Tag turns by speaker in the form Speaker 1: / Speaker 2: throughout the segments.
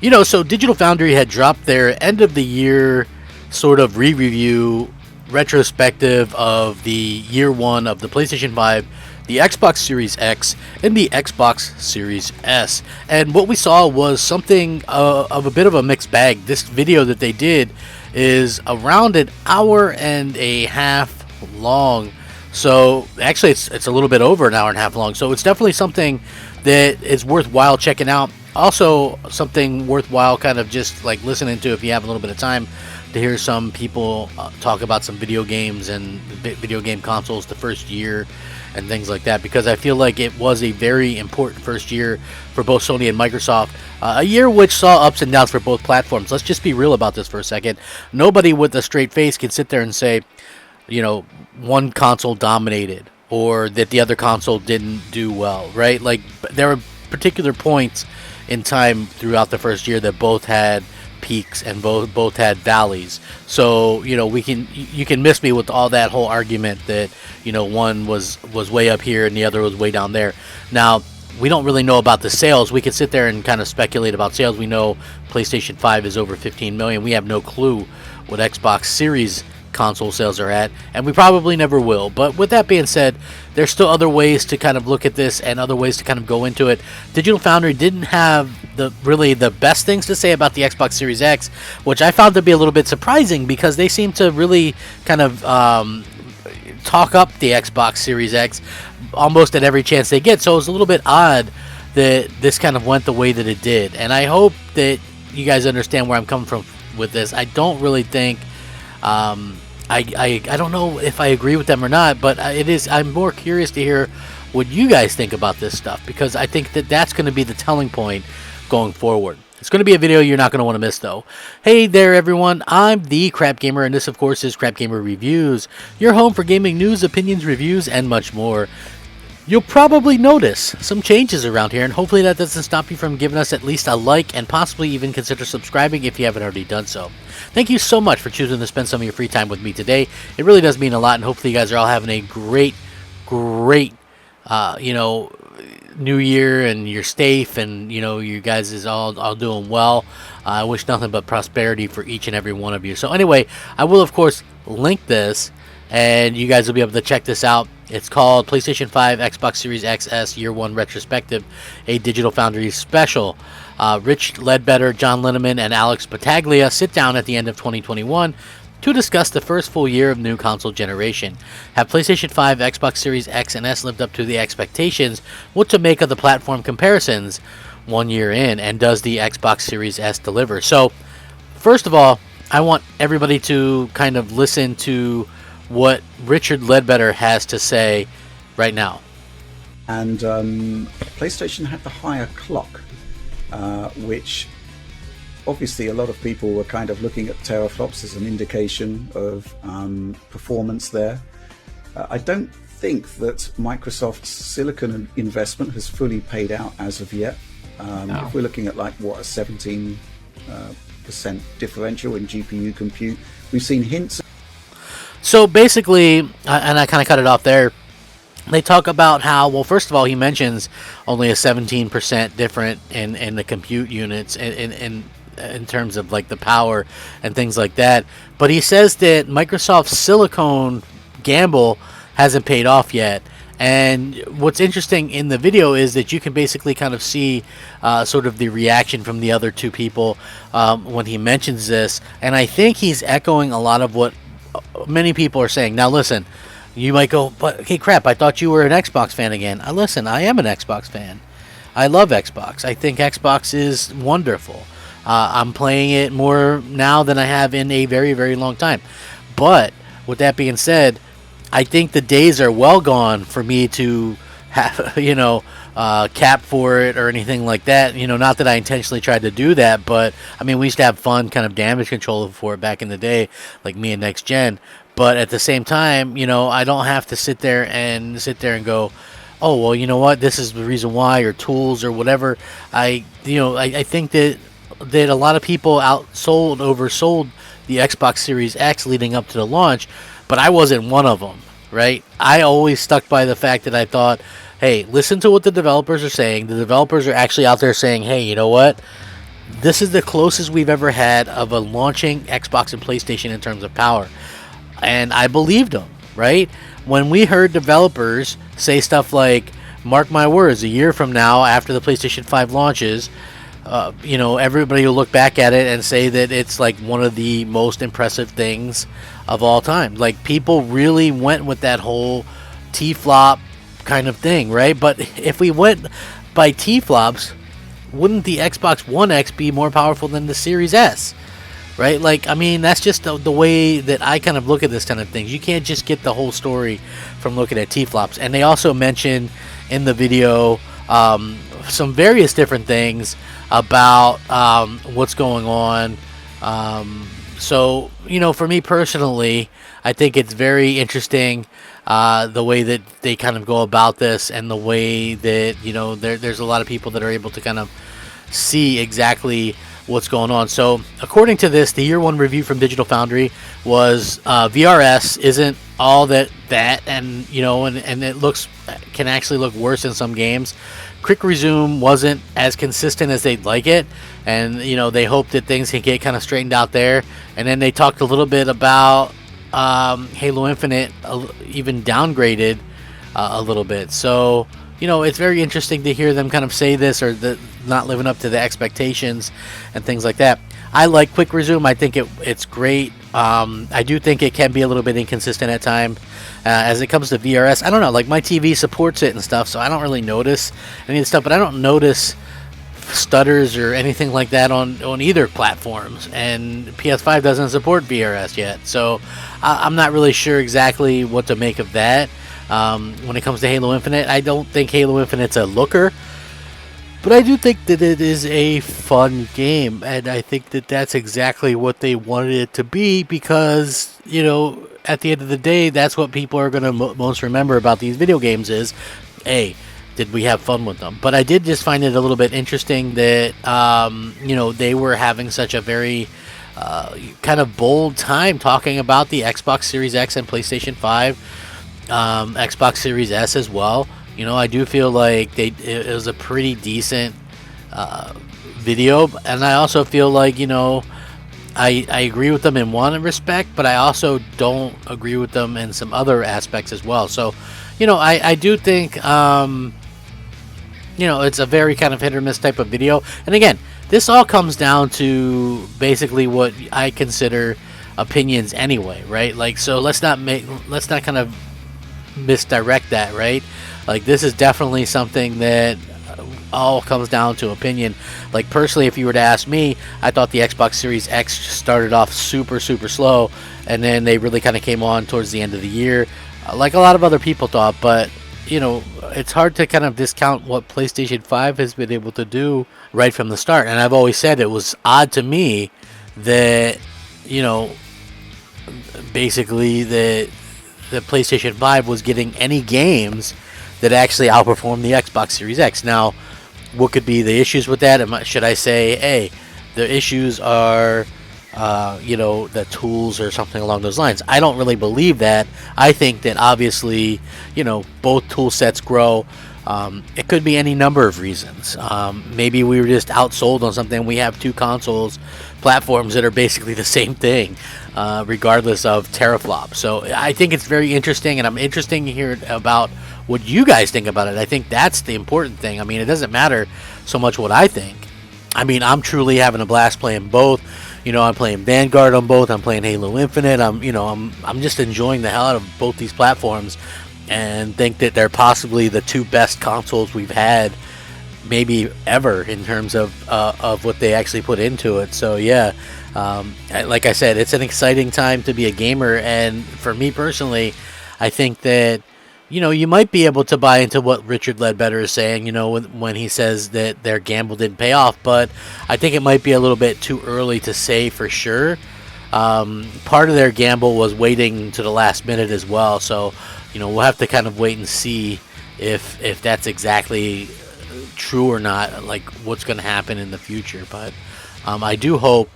Speaker 1: So Digital Foundry had dropped their end of the year sort of re-review retrospective of the year one of the PlayStation 5, the Xbox Series X, and the Xbox Series S. And what we saw was something of a bit of a mixed bag. This video that they did is around an hour and a half long. So actually it's a little bit over an hour and a half long. So it's definitely something that is worthwhile checking out. Also something worthwhile kind of just like listening to if you have a little bit of time to hear some people talk about some video games and video game consoles the first year and things like that, because I feel like it was a very important first year for both Sony and Microsoft, a year which saw ups and downs for both platforms. Let's just be real about this for a second. Nobody with a straight face can sit there and say, one console dominated or that the other console didn't do well, right? Like, there were particular points in time throughout the first year that both had peaks and both had valleys. So you can miss me with all that whole argument that one was way up here and the other was way down there. Now, we don't really know about the sales. We could sit there and kind of speculate about sales. We know PlayStation 5 is over 15 million. We have no clue what Xbox Series console sales are at, and we probably never will. But with that being said, there's still other ways to kind of look at this and other ways to kind of go into it. Digital Foundry didn't have the best things to say about the Xbox Series X, which I found to be a little bit surprising because they seem to really kind of talk up the Xbox Series X almost at every chance they get. So it was a little bit odd that this kind of went the way that it did, and I hope that you guys understand where I'm coming from with this. I don't really think I don't know if I agree with them or not, but I'm more curious to hear what you guys think about this stuff, because I think that that's going to be the telling point going forward. It's going to be a video you're not going to want to miss, though. Hey there, everyone. I'm the Crapgamer, and this, of course, is Crapgamer Reviews, your home for gaming news, opinions, reviews, and much more. You'll probably notice some changes around here, and hopefully that doesn't stop you from giving us at least a like and possibly even consider subscribing if you haven't already done so. Thank you so much for choosing to spend some of your free time with me today. It really does mean a lot, and hopefully you guys are all having a great new year, and you're safe, and you guys is all doing well. I wish nothing but prosperity for each and every one of you. So anyway, I will of course link this, and you guys will be able to check this out. It's called PlayStation 5 Xbox Series XS Year 1 Retrospective, a Digital Foundry special. Rich Ledbetter, John Linneman, and Alex Battaglia sit down at the end of 2021 to discuss the first full year of new console generation. Have PlayStation 5, Xbox Series X, and S lived up to the expectations? What to make of the platform comparisons 1 year in? And does the Xbox Series S deliver? So, first of all, I want everybody to kind of listen to what Richard Ledbetter has to say right now.
Speaker 2: And PlayStation had the higher clock, which obviously a lot of people were kind of looking at teraflops as an indication of performance there. I don't think that Microsoft's silicon investment has fully paid out as of yet. No. If we're looking at like what, a 17% differential in GPU compute, we've seen hints.
Speaker 1: So basically, and I kind of cut it off there, they talk about how, well, first of all, he mentions only a 17% different in the compute units in terms of like the power and things like that. But he says that Microsoft's silicone gamble hasn't paid off yet. And what's interesting in the video is that you can basically kind of see sort of the reaction from the other two people when he mentions this. And I think he's echoing a lot of what many people are saying. Now listen, you might go, but hey, crap, I thought you were an Xbox fan again. Listen, I am an Xbox fan. I love Xbox. I think Xbox is wonderful. I'm playing it more now than I have in a very, very long time. But with that being said, I think the days are well gone for me to have, cap for it or anything like that. Not that I intentionally tried to do that, but I mean, we used to have fun kind of damage control for it back in the day, like me and Next Gen. But at the same time, I don't have to sit there and go, oh, well, you know what, this is the reason why, or tools or whatever. I think that a lot of people oversold the Xbox Series X leading up to the launch, but I wasn't one of them, right? I always stuck by the fact that I thought, hey, listen to what the developers are saying. The developers are actually out there saying, hey, you know what? this is the closest we've ever had of a launching Xbox and PlayStation in terms of power. And I believed them, right? When we heard developers say stuff like, mark my words, a year from now, after the PlayStation 5 launches, everybody will look back at it and say that it's like one of the most impressive things of all time. Like, people really went with that whole T-flop kind of thing, right? But if we went by T-flops, wouldn't the Xbox One X be more powerful than the Series S? Right? Like, I mean, that's just the way that I kind of look at this kind of things. You can't just get the whole story from looking at T-flops. And they also mentioned in the video some various different things about what's going on. So, for me personally, I think it's very interesting the way that they kind of go about this, and the way that, there's a lot of people that are able to kind of see exactly what's going on. So according to this, the year one review from Digital Foundry was VRS isn't all that and and it can actually look worse in some games. Quick resume wasn't as consistent as they'd like it, and they hope that things can get kind of straightened out there. And then they talked a little bit about Halo Infinite even downgraded a little bit. So it's very interesting to hear them kind of say this, or not living up to the expectations and things like that. I like Quick Resume. I think it's great. I do think it can be a little bit inconsistent at times. As it comes to VRS, I don't know. Like, my TV supports it and stuff, so I don't really notice any of the stuff. But I don't notice stutters or anything like that on either platforms. And PS5 doesn't support VRS yet, so I'm not really sure exactly what to make of that. When it comes to Halo Infinite, I don't think Halo Infinite's a looker, but I do think that it is a fun game, and I think that that's exactly what they wanted it to be, because at the end of the day, that's what people are going to most remember about these video games is, hey, did we have fun with them? But I did just find it a little bit interesting that they were having such a very kind of bold time talking about the Xbox Series X and PlayStation 5. Xbox Series S as well. I do feel like it was a pretty decent video, and I also feel like I agree with them in one respect, but I also don't agree with them in some other aspects as well. So I do think it's a very kind of hit or miss type of video. And again, this all comes down to basically what I consider opinions anyway, right? Like, so let's not kind of misdirect that, right? Like, this is definitely something that all comes down to opinion. Like, personally, if you were to ask me, I thought the Xbox Series X started off super slow, and then they really kind of came on towards the end of the year, like a lot of other people thought. But it's hard to kind of discount what PlayStation 5 has been able to do right from the start. And I've always said it was odd to me that basically the PlayStation 5 was getting any games that actually outperformed the Xbox Series X. Now, what could be the issues with that? Should I say, hey, the issues are, the tools or something along those lines? I don't really believe that. I think that obviously, both tool sets grow. It could be any number of reasons. Maybe we were just outsold on something. We have two platforms that are basically the same thing, regardless of teraflop. So I think it's very interesting, and I'm interested to hear about what you guys think about it. I think that's the important thing. I mean, it doesn't matter so much what I think. I mean, I'm truly having a blast playing both. I'm playing Vanguard on both. I'm playing Halo Infinite. I'm just enjoying the hell out of both these platforms, and think that they're possibly the two best consoles we've had, maybe ever, in terms of what they actually put into it. So yeah, like I said, it's an exciting time to be a gamer, and for me personally, I think that you might be able to buy into what Richard Ledbetter is saying, when he says that their gamble didn't pay off, but I think it might be a little bit too early to say for sure. Part of their gamble was waiting to the last minute as well, so we'll have to kind of wait and see if that's exactly true or not, like what's going to happen in the future. But I do hope,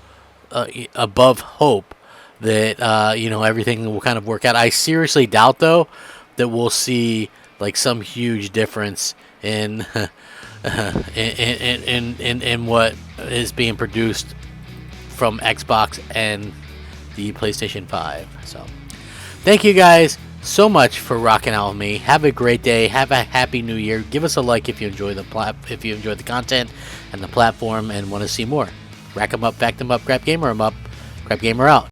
Speaker 1: above hope, that everything will kind of work out. I seriously doubt, though, that we'll see like some huge difference in in what is being produced from Xbox and the PlayStation 5. So thank you guys so much for rocking out with me. Have a great day. Have a happy new year. Give us a like if you enjoy the content and the platform and want to see more. Rack 'em up, fact 'em up, Crapgamer 'em up. Crapgamer out.